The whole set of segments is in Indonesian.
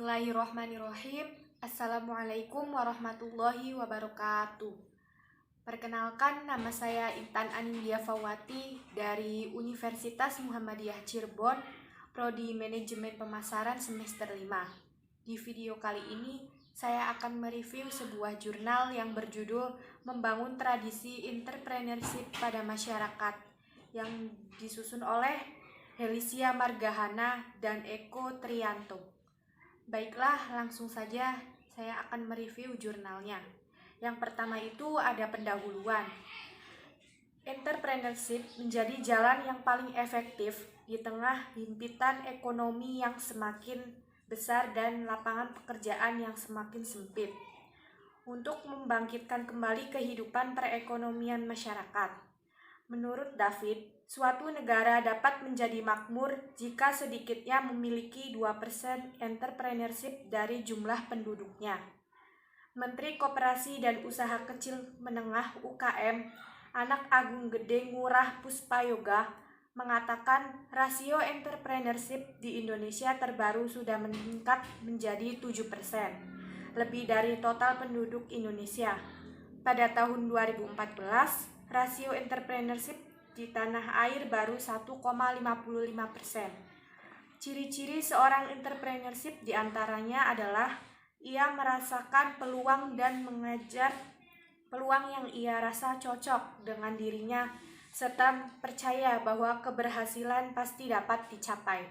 Bismillahirrahmanirrahim. Assalamualaikum warahmatullahi wabarakatuh. Perkenalkan, nama saya Intan Anindya Fawati dari Universitas Muhammadiyah Cirebon, Prodi Manajemen Pemasaran semester 5. Di video kali ini, saya akan mereview sebuah jurnal yang berjudul Membangun Tradisi Entrepreneurship pada Masyarakat yang disusun oleh Helisia Margahana dan Eko Triyanto. Baiklah, langsung saja saya akan mereview jurnalnya. Yang pertama itu ada pendahuluan. Entrepreneurship menjadi jalan yang paling efektif di tengah himpitan ekonomi yang semakin besar dan lapangan pekerjaan yang semakin sempit. Untuk membangkitkan kembali kehidupan perekonomian masyarakat. Menurut David, suatu negara dapat menjadi makmur jika sedikitnya memiliki 2% entrepreneurship dari jumlah penduduknya. Menteri Koperasi dan Usaha Kecil Menengah UKM, Anak Agung Gede Ngurah Puspayoga, mengatakan rasio entrepreneurship di Indonesia terbaru sudah meningkat menjadi 7%, lebih dari total penduduk Indonesia. Pada tahun 2014, rasio entrepreneurship di tanah air baru 1,55%. Ciri-ciri seorang entrepreneurship diantaranya adalah ia merasakan peluang dan mengejar peluang yang ia rasa cocok dengan dirinya, serta percaya bahwa keberhasilan pasti dapat dicapai.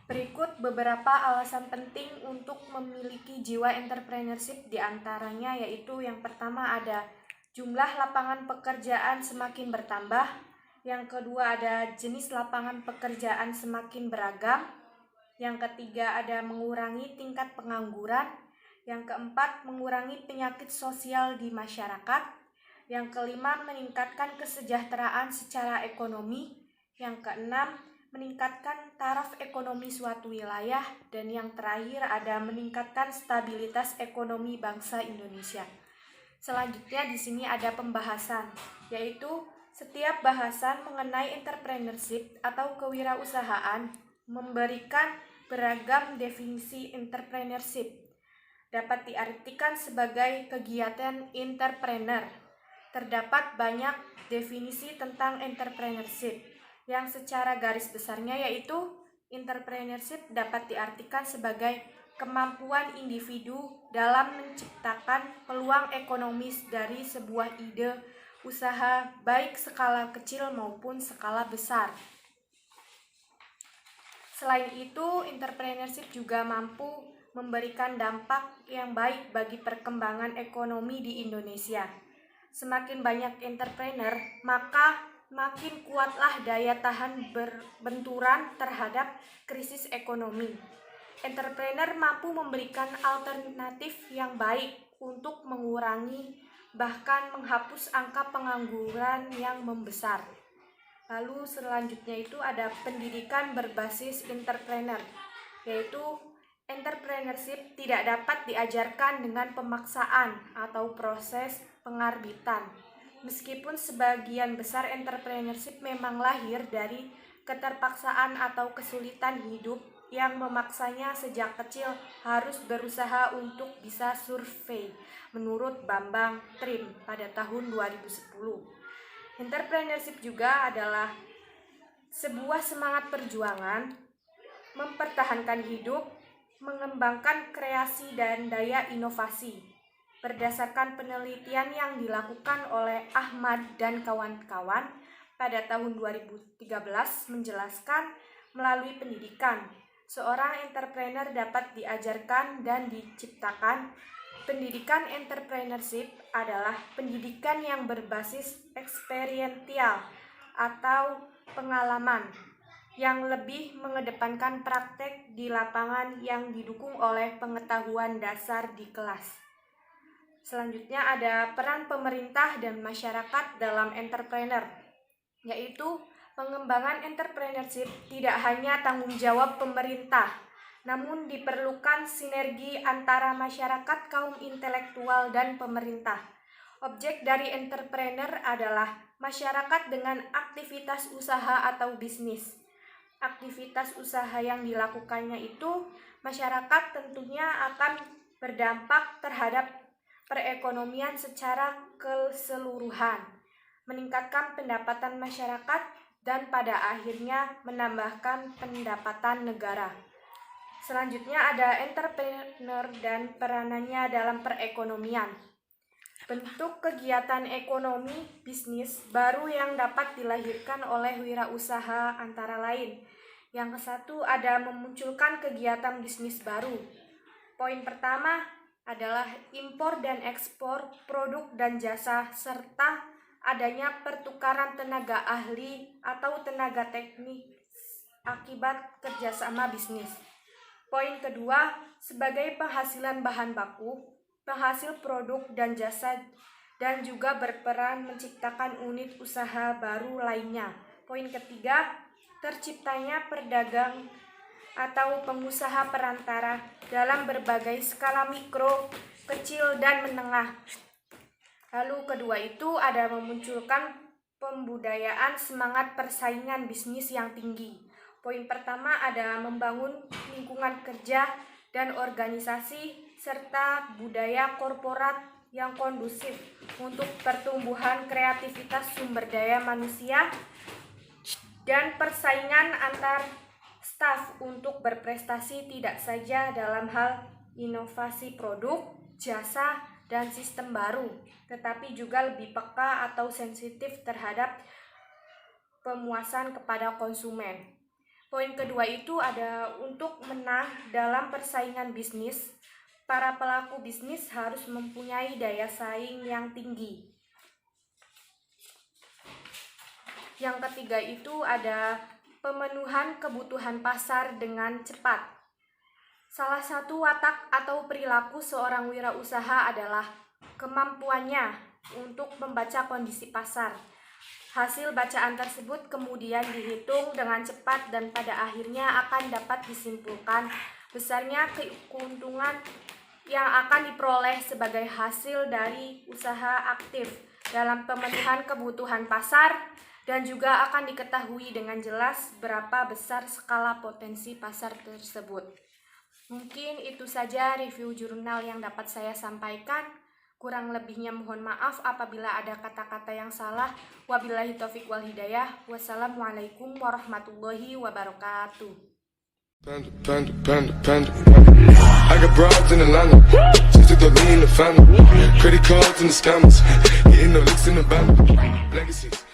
Berikut beberapa alasan penting untuk memiliki jiwa entrepreneurship, diantaranya yaitu yang pertama ada jumlah lapangan pekerjaan semakin bertambah, yang kedua ada jenis lapangan pekerjaan semakin beragam, yang ketiga ada mengurangi tingkat pengangguran, yang keempat mengurangi penyakit sosial di masyarakat, yang kelima meningkatkan kesejahteraan secara ekonomi, yang keenam meningkatkan taraf ekonomi suatu wilayah, dan yang terakhir ada meningkatkan stabilitas ekonomi bangsa Indonesia. Selanjutnya di sini ada pembahasan, yaitu setiap bahasan mengenai entrepreneurship atau kewirausahaan memberikan beragam definisi entrepreneurship. Dapat diartikan sebagai kegiatan entrepreneur. Terdapat banyak definisi tentang entrepreneurship, yang secara garis besarnya yaitu entrepreneurship dapat diartikan sebagai kemampuan individu dalam menciptakan peluang ekonomis dari sebuah ide usaha baik skala kecil maupun skala besar. Selain itu, entrepreneurship juga mampu memberikan dampak yang baik bagi perkembangan ekonomi di Indonesia. Semakin banyak entrepreneur, maka makin kuatlah daya tahan berbenturan terhadap krisis ekonomi. Entrepreneur mampu memberikan alternatif yang baik untuk mengurangi bahkan menghapus angka pengangguran yang membesar. Lalu selanjutnya itu ada pendidikan berbasis entrepreneur, yaitu entrepreneurship tidak dapat diajarkan dengan pemaksaan atau proses pengarbitan. Meskipun sebagian besar entrepreneurship memang lahir dari keterpaksaan atau kesulitan hidup yang memaksanya sejak kecil harus berusaha untuk bisa survei, menurut Bambang Trim pada tahun 2010. Entrepreneurship juga adalah sebuah semangat perjuangan, mempertahankan hidup, mengembangkan kreasi dan daya inovasi. Berdasarkan penelitian yang dilakukan oleh Ahmad dan kawan-kawan pada tahun 2013 menjelaskan melalui pendidikan, seorang entrepreneur dapat diajarkan dan diciptakan. Pendidikan entrepreneurship adalah pendidikan yang berbasis eksperiential atau pengalaman, yang lebih mengedepankan praktek di lapangan yang didukung oleh pengetahuan dasar di kelas. Selanjutnya ada peran pemerintah dan masyarakat dalam entrepreneur, yaitu pengembangan entrepreneurship tidak hanya tanggung jawab pemerintah, namun diperlukan sinergi antara masyarakat, kaum intelektual, dan pemerintah. Objek dari entrepreneur adalah masyarakat dengan aktivitas usaha atau bisnis. aktivitas usaha yang dilakukannya itu, masyarakat tentunya akan berdampak terhadap perekonomian secara keseluruhan, meningkatkan pendapatan masyarakat, dan pada akhirnya menambahkan pendapatan negara. Selanjutnya ada entrepreneur dan peranannya dalam perekonomian. Bentuk kegiatan ekonomi bisnis baru yang dapat dilahirkan oleh wirausaha antara lain. Yang kesatu ada memunculkan kegiatan bisnis baru. Poin pertama adalah impor dan ekspor produk dan jasa serta adanya pertukaran tenaga ahli atau tenaga teknik akibat kerjasama bisnis. Poin kedua, sebagai penghasilan bahan baku, penghasil produk dan jasa, dan juga berperan menciptakan unit usaha baru lainnya. Poin ketiga, terciptanya pedagang atau pengusaha perantara dalam berbagai skala mikro, kecil, dan menengah. Lalu kedua itu ada memunculkan pembudayaan semangat persaingan bisnis yang tinggi. Poin pertama ada membangun lingkungan kerja dan organisasi serta budaya korporat yang kondusif untuk pertumbuhan kreativitas sumber daya manusia dan persaingan antar staf untuk berprestasi tidak saja dalam hal inovasi produk, jasa, dan sistem baru, tetapi juga lebih peka atau sensitif terhadap pemuasan kepada konsumen. Poin kedua itu ada untuk menang dalam persaingan bisnis, para pelaku bisnis harus mempunyai daya saing yang tinggi. Yang ketiga itu ada pemenuhan kebutuhan pasar dengan cepat. Salah satu watak atau perilaku seorang wirausaha adalah kemampuannya untuk membaca kondisi pasar. Hasil bacaan tersebut kemudian dihitung dengan cepat dan pada akhirnya akan dapat disimpulkan besarnya keuntungan yang akan diperoleh sebagai hasil dari usaha aktif dalam pemenuhan kebutuhan pasar, dan juga akan diketahui dengan jelas berapa besar skala potensi pasar tersebut. Mungkin itu saja review jurnal yang dapat saya sampaikan. Kurang lebihnya mohon maaf apabila ada kata-kata yang salah. Wabillahi taufiq wal hidayah. Wassalamualaikum warahmatullahi wabarakatuh. I got broads in Atlanta, just to throw me in the family. Credit cards and the scammers, getting no licks in the band. Legacies.